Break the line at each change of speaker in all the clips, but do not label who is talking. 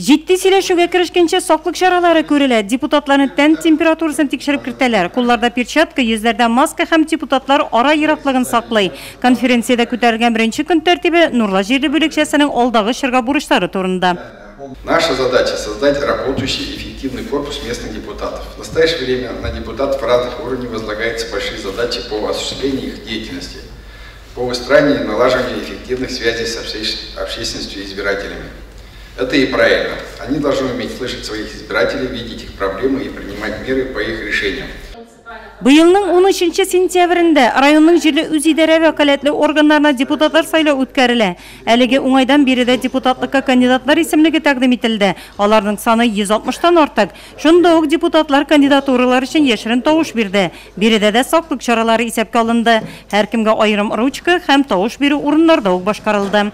Җитди сөйләшүгә керешкәнчә саклык чаралары күрелә. Депутатларны тән температурасын тикшереп кертәләр. Кулларда перчатка, йөзләрдә маска һәм депутатлар ара ераклыгын саклый. Конференциядә күтәрелгән беренче көн тәртибе Нурлы җирле бүлекчәсенең алдагы чорга бурычлары турында.
Наша задача – создать работающий и эффективный корпус местных депутатов. В настоящее время на депутатов разных уровней возлагаются большие задачи по осуществлению их деятельности, по выстраиванию и налаживанию эффективных связей с общественностью и избирателями. Это и правильно. Они должны уметь слышать своих избирателей, видеть их проблемы и принимать меры по их решениям.
Быелның 13 сентябрендә районның җирле үзидарә вәкаләтле органнарына депутатлар сайлау үткәрелә. Әлеге уңайдан биредә депутатлыкка кандидатлар исемлеге тәкъдим ителде. Аларның саны 160-тан артык. Шунда ук депутатлар кандидатуралар өчен яшерен тавыш бирде. Биредә дә саклык чаралары исәпкә алынды. Һәркемгә аерым ручка һәм тавыш бирү урыннарда ук башкарылды.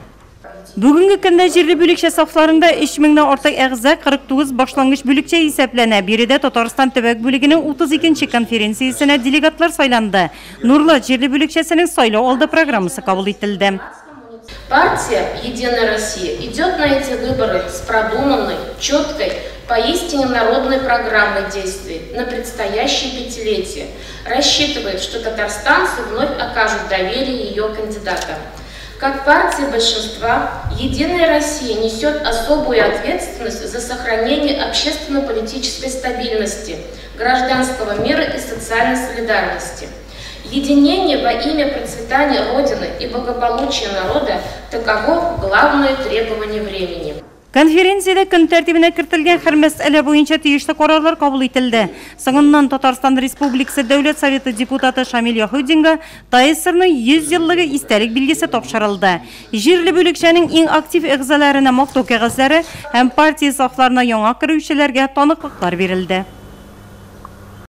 Бүгінгі көндә җирле бүлекчә сафларында 3000-нән артык әгъза 49 башлангыч бүлекчә исәпләнә. Биредә Татарстан төбәк бүлегенең 32-нче конференциясенә делегатлар сайланды. Нурлы җирле бүлекчәсенең сайлау алды программасы кабул ителде.
Партия «Единая Россия» идет на эти выборы с продуманной, четкой, поистине народной программой действий на предстоящее пятилетие. Рассчитывает, что татарстанцы вновь окажут доверие ее кандидатам. Как партия большинства, «Единая Россия» несет особую ответственность за сохранение общественно-политической стабильности, гражданского мира и социальной солидарности. Единение во имя процветания Родины и благополучия народа – таково главное требование времени.
Конференциядә көн тәртибенә кертелгән һәр мәсьәлә буенча тиешле карарлар кабул ителде. Соңыннан Татарстан Республикасы Дәүләт Советы депутаты Шамил Яһүдинга ТАССРның 100 еллыгы истәлек билгесе тапшырылды. Җирле бүлекчәнең иң актив әгъзаларына мактау кәгазьләре һәм партия сафларына яңа керүчеләргә таныклыклар бирелде.